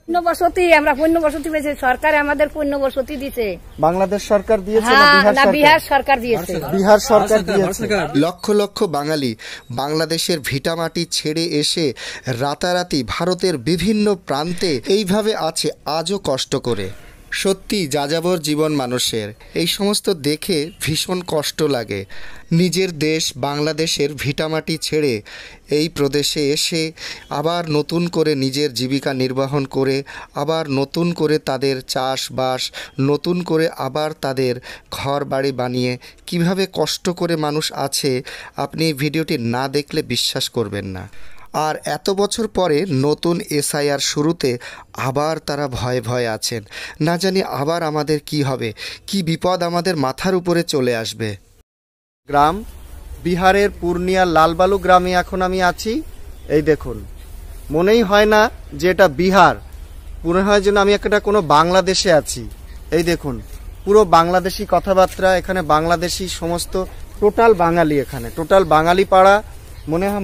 পুণ্যবসতি আমরা পুণ্যবসতি পেয়েছি, সরকার আমাদের পুণ্যবসতি দিছে। বাংলাদেশ সরকার দিয়েছে না বিহার সরকার দিয়েছে? বিহার সরকার দিয়েছে। লক্ষ লক্ষ বাঙালি বাংলাদেশের ভিটামাটি ছেড়ে এসে রাতারাতি ভারতের বিভিন্ন প্রান্তে এইভাবে আছে আজও কষ্ট করে। সত্যি যাযাবর জীবন মানুষের, এই সমস্ত দেখে ভীষণ কষ্ট লাগে। নিজের দেশ বাংলাদেশের ভিটামাটি ছেড়ে এই প্রদেশে এসে আবার নতুন করে নিজের জীবিকা নির্বাহন করে, আবার নতুন করে তাদের চাষবাস, নতুন করে আবার তাদের ঘর বাড়ি বানিয়ে কিভাবে কষ্ট করে মানুষ আছে, আপনি এই ভিডিওটি না দেখলে বিশ্বাস করবেন না। আর এত বছর পরে নতুন এসআইআর শুরুতে আবার তারা ভয়ে ভয়ে আছেন, না জানি আবার আমাদের কি হবে, কি বিপদ আমাদের মাথার উপরে চলে আসবে। গ্রাম বিহারের পূর্ণিয়ার লালবালু গ্রামে এখন আমি আছি। এই দেখুন, মনেই হয় না যে এটা বিহার, মনে হয় যেন আমি একটা কোনো বাংলাদেশে আছি। এই দেখুন, পুরো বাংলাদেশি কথাবার্তা, এখানে বাংলাদেশি সমস্ত টোটাল বাঙালি, এখানে টোটাল বাঙালি পাড়া।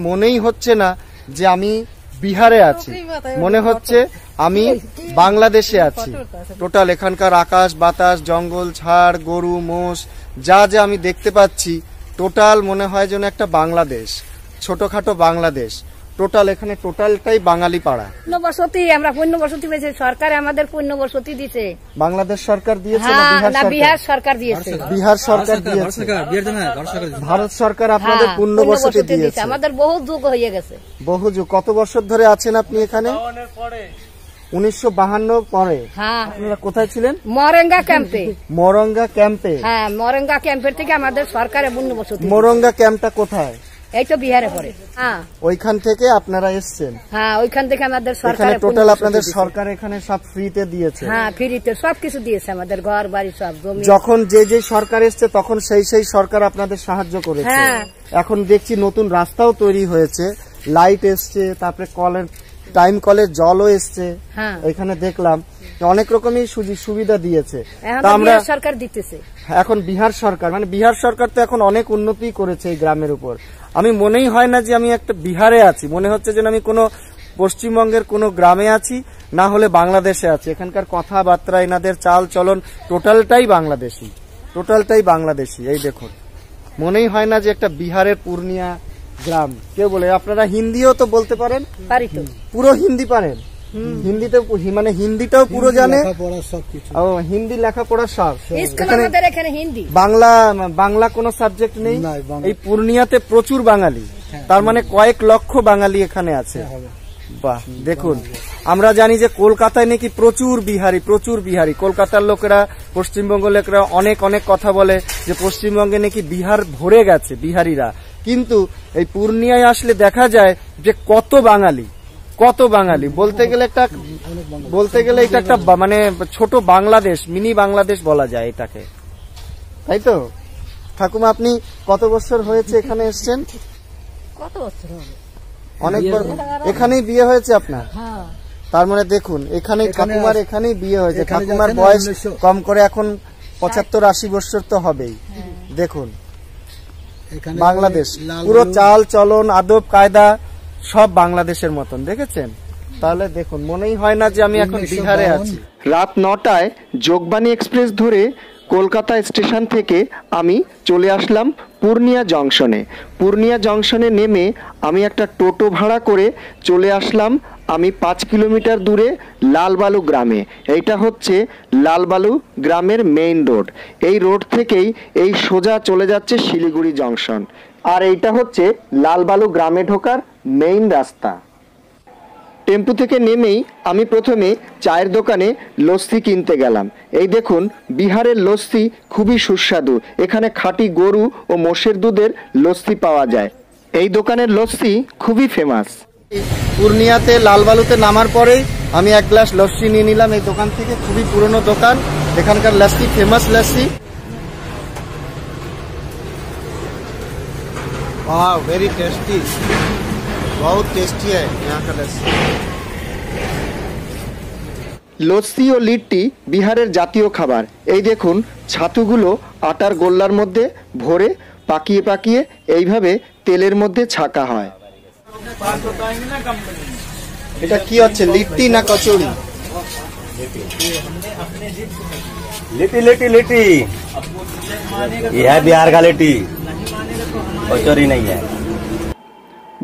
মনেই হচ্ছে না যে আমি বিহারে আছি, মনে হচ্ছে আমি বাংলাদেশে আছি। টোটাল এখানকার আকাশ বাতাস, জঙ্গল ঝাড়, গরু মোষ যা যা আমি দেখতে পাচ্ছি, টোটাল মনে হয় যেন একটা বাংলাদেশ, ছোটখাটো বাংলাদেশ। টোটাল এখানে টোটালটাই বাঙালি পাড়া। পুণ্যবসতি আমরা পুণ্যবসতি পেয়েছি, সরকার আমাদের পুণ্যবসতি দিছে। বাংলাদেশ সরকার দিয়েছে না বিহার সরকার দিয়েছে? বিহার সরকার দিয়েছে। ভারত সরকার আপনাদের পুণ্যবসতি দিয়েছে। আমাদের বহু যুগ হয়ে গেছে। বহু যুগ। কত বছর ধরে আছেন আপনি এখানে? 1952 পরে। আপনারা কোথায় ছিলেন? মরঙ্গা ক্যাম্পে। মরঙ্গা ক্যাম্পে? হ্যাঁ, মরঙ্গা ক্যাম্পের থেকে আমাদের সরকারের পুণ্যবসতি। মরঙ্গা ক্যাম্পটা কোথায়? এই তো বিহারে পড়ে। হ্যাঁ, ওইখান থেকে আপনারা এসেছেন? হ্যাঁ, ওইখান থেকে আমাদের সরকার টোটাল আপনাদের সরকার এখানে সব ফ্রিতে দিয়েছে? হ্যাঁ, ফ্রিতে সবকিছু দিয়েছে, আমাদের ঘর বাড়ি সব জমি। যখন যে সরকার এসছে তখন সেই সরকার আপনাদের সাহায্য করেছে। এখন দেখছি নতুন রাস্তাও তৈরি হয়েছে, লাইট এসছে, তারপরে কলের টাইম কলের জলও এসছে। এখানে দেখলাম অনেক রকমই সুবিধা দিয়েছে। আমরা সরকার দিতেছে এখন বিহার সরকার, মানে বিহার সরকার তো এখন অনেক উন্নতি করেছে এই গ্রামের উপর। আমি মনেই হয় না যে আমি একটা বিহারে আছি, মনে হচ্ছে যেন আমি কোনো পশ্চিমবঙ্গের কোনো গ্রামে আছি, না হলে বাংলাদেশে আছি। এখানকার কথাবার্তা, এনাদের চাল চলন টোটালটাই বাংলাদেশি, টোটালটাই বাংলাদেশি। এই দেখুন, মনেই হয় না যে একটা বিহারের পূর্ণিয়া গ্রাম। কেউ বলে আপনারা হিন্দিও তো বলতে পারেন? পারি তো। পুরো হিন্দি পারেন? হিন্দিতে মানে হিন্দিটাও পুরো জানে? ও, হিন্দি লেখাপড়া সব। এখানে হিন্দি বাংলা কোনো সাবজেক্ট নেই? এই পূর্ণিয়াতে প্রচুর বাঙালি, তার মানে কয়েক লক্ষ বাঙালি এখানে আছে। বাহ, দেখুন, আমরা জানি যে কলকাতায় নাকি প্রচুর বিহারি। কলকাতার লোকেরা, পশ্চিমবঙ্গ লোকেরা অনেক অনেক কথা বলে যে পশ্চিমবঙ্গে নাকি বিহার ভরে গেছে বিহারিরা, কিন্তু এই পূর্ণিয়ায় আসলে দেখা যায় যে কত বাঙালি। বলতে গেলে এটা একটা মানে ছোট বাংলাদেশ, মিনি বাংলাদেশ বলা যায় এটাকে, তাই তো? ঠাকুমা, আপনি কত বছর হয়েছে এখানে এসেছেন? কত বছর হবে? অনেকবার। এখানেই বিয়ে হয়েছে আপনার? তার মানে দেখুন, এখানেই ঠাকুমার এখানেই বিয়ে হয়েছে। ঠাকুমার বয়স কম করে এখন 75-80 বছর তো হবেই। দেখুন, বাংলাদেশ পুরো চাল চলন আদব কায়দা সব বাংলাদেশের মতন, দেখেছেন? তাহলে দেখুন, মনেই হয় না যে আমি এখন বিহারে আছি। রাত 9টায় যোগবাণী এক্সপ্রেস ধরে কলকাতা স্টেশন থেকে আমি চলে আসলাম পূর্ণিয়া জংশনে নেমে আমি একটা টোটো ভাড়া করে চলে আসলাম আমি 5 কিলোমিটার দূরে লালবালু গ্রামে। এইটা হচ্ছে লালবালু গ্রামের মেইন রোড। এই রোড থেকেই এই সোজা চলে যাচ্ছে শিলিগুড়ি জংশন, আর এইটা হচ্ছে লালবালু গ্রামে ঢোকার মেইন রাস্তা। টেম্পু থেকে নেমেই আমি প্রথমে চায়ের দোকানে লস্যি কিনতে গেলাম। এই দেখুন, বিহারের লস্যি খুবই সুস্বাদু। এখানে খাঁটি গরু ও মোষের দুধের লস্যি পাওয়া যায়। এই দোকানের লস্যি খুবই ফেমাস। পূর্ণিয়াতে লালবালুতে নামার পরেই আমি এক গ্লাস লস্যি নিয়ে নিলাম এই দোকান থেকে। খুবই পুরনো দোকান, এখানকার লস্যি ফেমাস লস্যি। वाह, वेरी टेस्टी, बहुत टेस्टी है यहाँ का लस्सी। লস্যি ও লিট্টি বিহারের জাতীয় খাবার। এই দেখুন, ছাতুগুলো আটার গোল্লার মধ্যে ভরে পাকিয়ে এইভাবে তেলের মধ্যে ছাকা হয়। এটা কি হচ্ছে, লিট্টি না কচুরি? लिट्टी लिट्टी लिट्टी ये है बिहार का लिट्टी कचौरी नहीं है।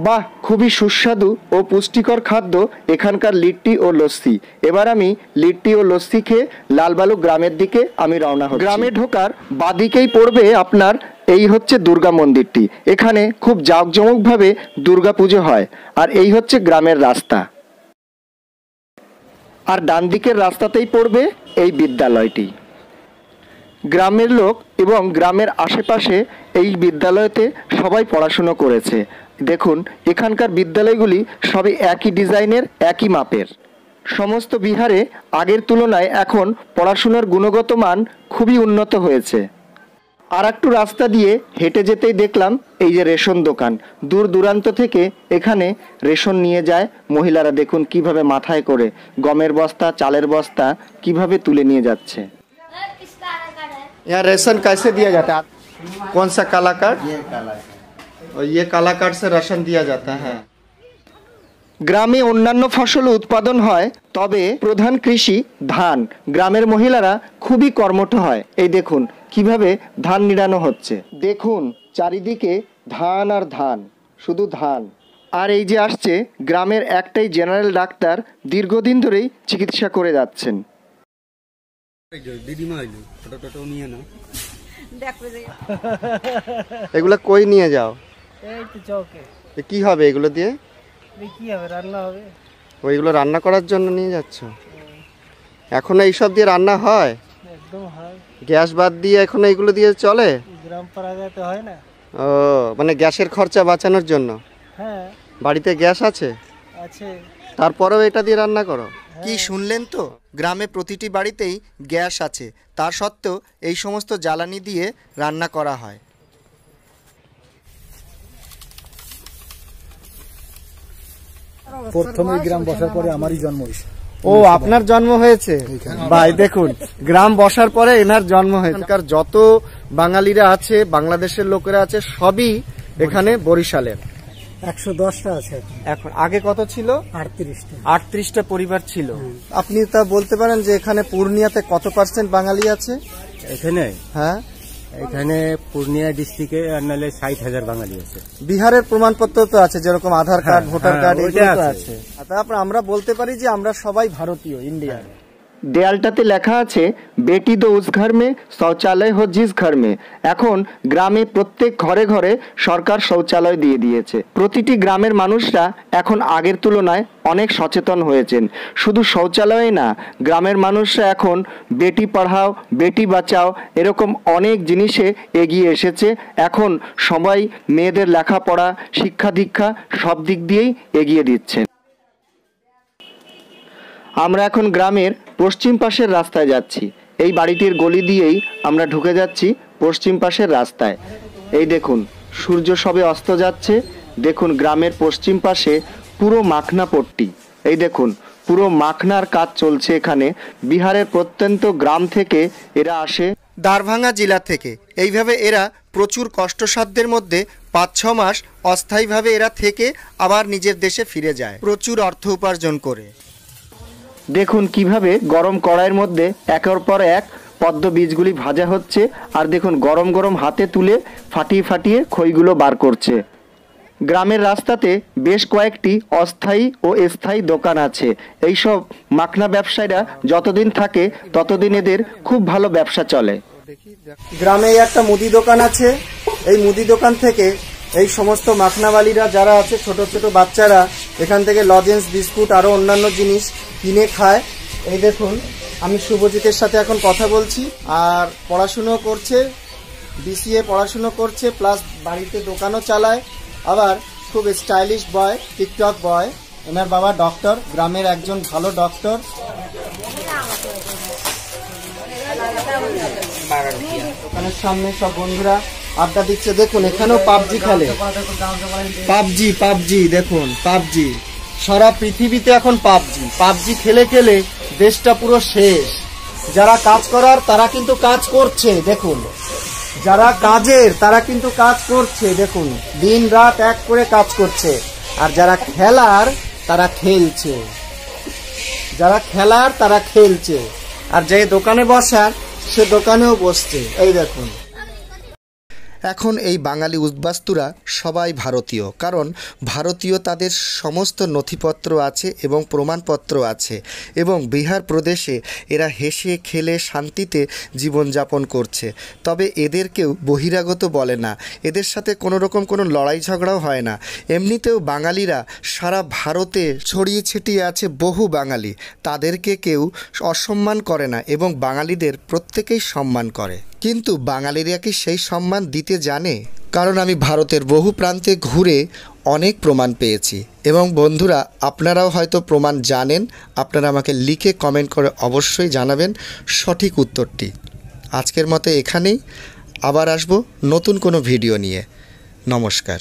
বাহ, খুবই সুস্বাদু ও পুষ্টিকর খাদ্য এখানকার লিট্টি ও লস্যি। এবার আমি লিট্টি ও লস্যি খেয়ে লালবালু গ্রামের দিকে আমি রওনা হচ্ছি। গ্রামে ঢোকার বাদিকেই পড়বে আপনার এই হচ্ছে দুর্গা মন্দিরটি। এখানে খুব জাঁকজমকভাবে দুর্গা পুজো হয়। আর এই হচ্ছে গ্রামের রাস্তা। আর ডান দিকের রাস্তাতেই পড়বে এই বিদ্যালয়টি। গ্রামের লোক এবং গ্রামের আশেপাশে এই বিদ্যালয়তে সবাই পড়াশুনো করেছে। দেখুন, এখানকার বিদ্যালয়গুলি সবই একই ডিজাইনের, একই মাপের। সমস্ত বিহারে আগের তুলনায় এখন পড়াশোনার গুণগত মান খুবই উন্নত হয়েছে। আর একটু রাস্তা দিয়ে হেঁটে যেতেই দেখলাম এই যে রেশন দোকান। দূর দূরান্ত থেকে এখানে রেশন নিয়ে যায় মহিলারা। দেখুন কিভাবে মাথায় করে গমের বস্তা, চালের বস্তা কিভাবে তুলে নিয়ে যাচ্ছে। यहाँ रेशन कैसे दिया जाता है? कौन सा काला कार्ड? और ये काला कार्ड से राशन दिया जाता है। গ্রামে অন্যান্য ফসল উৎপাদন হয়, তবে প্রধান কৃষি ধান। গ্রামের মহিলারা খুবই কর্মঠ হয়। এই দেখুন কিভাবে ধান নিড়ানো হচ্ছে। দেখুন চারিদিকে ধান আর ধান, শুধু ধান। আর এই যে আসছে গ্রামের একটাই জেনারেল ডাক্তার, দীর্ঘদিন ধরেই চিকিৎসা করে যাচ্ছেন। এগুলো কই নিয়ে যাও? এই তো চৌকে। কি হবে এগুলো দিয়ে? কি হবে, রান্না হবে। ওইগুলো রান্না করার জন্য নিয়ে যাচ্ছ? এখন এইসব দিয়ে রান্না হয়? একদম হয়। গ্যাস বাদ দিয়ে এখন এইগুলো দিয়ে চলে? গ্রাম পাড়ায় তো হয় না। ও, মানে গ্যাসের খরচা বাঁচানোর জন্য। হ্যাঁ, বাড়িতে গ্যাস আছে? আছে। তারপরেও এটা দিয়ে রান্না করো? কি শুনলেন তো, গ্রামে প্রতিটি বাড়িতেই গ্যাস আছে, তার সত্ত্বেও এই সমস্ত জ্বালানি দিয়ে রান্না করা হয়। প্রথমে গ্রাম বসার পরে আমারই জন্ম হয়েছে। ও, আপনার জন্ম হয়েছে? ভাই দেখুন, গ্রাম বসার পরে এনার জন্ম হয়েছে। এখানকার যত বাঙালিরা আছে, বাংলাদেশের লোকেরা আছে, সবই এখানে বরিশালের। 110টা আছে এখন। আগে কত ছিল? 38টা। 38টা পরিবার ছিল। আপনি তা বলতে পারেন যে এখানে পূর্ণিয়াতে কত পার্সেন্ট বাঙালি আছে? এখানে হ্যাঁ, এখানে পূর্ণিয়া ডিস্ট্রিক্টে নাহলে 60,000 বাঙালি আছে। বিহারের প্রমাণপত্র তো আছে, যেরকম আধার কার্ড, ভোটার কার্ড, ওইটা এগুলো তো আছে। আছে। তারপর আমরা বলতে পারি যে আমরা সবাই ভারতীয়, ইন্ডিয়ান। দেয়ালটাতে লেখা আছে বেটি দো উস ঘর মে শৌচালয় হো জিস ঘর মে। এখন গ্রামে প্রত্যেক ঘরে ঘরে সরকার শৌচালয় দিয়ে দিয়েছে। প্রতিটি গ্রামের মানুষরা এখন আগের তুলনায় অনেক সচেতন হয়েছেন। শুধু শৌচালয়ে না, গ্রামের মানুষরা এখন বেটি পড়াও, বেটি বাঁচাও এরকম অনেক জিনিসে এগিয়ে এসেছে। এখন সবাই মেয়েদের লেখাপড়া, শিক্ষা দীক্ষা সব দিক দিয়েই এগিয়ে দিচ্ছেন। আমরা এখন গ্রামের পশ্চিম পাশের রাস্তায় যাচ্ছি। এই বাড়িটির গলি দিয়েই আমরা ঢুকে যাচ্ছি পশ্চিম পাশের রাস্তায়। এই দেখুন সূর্য সবে অস্ত যাচ্ছে। দেখুন গ্রামের পশ্চিম পাশে পুরো মাখনা পট্টি। এই দেখুন পুরো মাখনার কাজ চলছে এখানে। বিহারের প্রত্যন্ত গ্রাম থেকে এরা আসে, দারভাঙ্গা জেলা থেকে। এইভাবে এরা প্রচুর কষ্টসাধ্যের মধ্যে 5-6 মাস অস্থায়ীভাবে এরা থেকে আবার নিজের দেশে ফিরে যায়, প্রচুর অর্থ উপার্জন করে। দেখুন কিভাবে গরম কড়াইয়ের মধ্যে একের পর এক পদ্ম বীজগুলি ভাজা হচ্ছে। আর দেখুন গরম গরম হাতে তুলে ফাটিয়ে ফাটিয়ে খইগুলো বার করছে। গ্রামের রাস্তাতে বেশ কয়েকটি অস্থায়ী ও স্থায়ী দোকান আছে। এইসব মাখনা ব্যবসায়ীরা যতদিন থাকে ততদিন এদের খুব ভালো ব্যবসা চলে। গ্রামে একটা মুদি দোকান আছে। এই মুদি দোকান থেকে এই সমস্ত মাখনাওয়ালিরা যারা আছে, ছোট ছোট বাচ্চারা এখান থেকে লজেন্স, বিস্কুট আরো অন্যান্য জিনিস কিনে খায়। এই দেখুন, আমি শুভজিতের সাথে এখন কথা বলছি। আর পড়াশুনো করছে, বিসিএ পড়াশুনো করছে, প্লাস বাড়িতে দোকানও চালায়। আবার খুব স্টাইলিশ বয়, টিকটক বয়। ওনার বাবা ডক্টর, গ্রামের একজন ভালো ডক্টর। দোকানের সামনে সব বন্ধুরা আড্ডা দিচ্ছে। দেখুন এখানেও পাবজি খেলে। পাবজি দেখুন, পাবজি সারা পৃথিবীতে এখন পাবজি খেলে খেলে দেশটা পুরো শেষ। যারা কাজ করার তারা কিন্তু কাজ করছে। দেখুন যারা কাজের তারা কিন্তু কাজ করছে। দেখুন দিন রাত এক করে কাজ করছে। আর যারা খেলার তারা খেলছে। যারা খেলার তারা খেলছে, আর যে দোকানে বসার সে দোকানেও বসছে। এই দেখুন, এখন এই বাঙালি উদ্বাস্তুরা সবাই ভারতীয়, কারণ ভারতীয় তাদের সমস্ত নথিপত্র আছে এবং প্রমাণপত্র আছে, এবং বিহার প্রদেশে এরা হেসে খেলে শান্তিতে জীবনযাপন করছে। তবে এদেরকেও বহিরাগত বলে না, এদের সাথে কোনো রকম কোনো লড়াই ঝগড়াও হয় না। এমনিতেও বাঙালিরা সারা ভারতে ছড়িয়ে ছিটিয়ে আছে বহু বাঙালি, তাদেরকে কেউ অসম্মান করে না এবং বাঙালিদের প্রত্যেকেই সম্মান করে। কিন্তু বাঙালিরা কি সেই সম্মান দিতে জানে? কারণ আমি ভারতের বহু প্রান্তে ঘুরে অনেক প্রমাণ পেয়েছি, এবং বন্ধুরা আপনারাও হয়তো প্রমাণ জানেন। আপনারা আমাকে লিখে কমেন্ট করে অবশ্যই জানাবেন সঠিক উত্তরটি। আজকের মতো এখানেই, আবার আসবো নতুন কোনো ভিডিও নিয়ে। নমস্কার।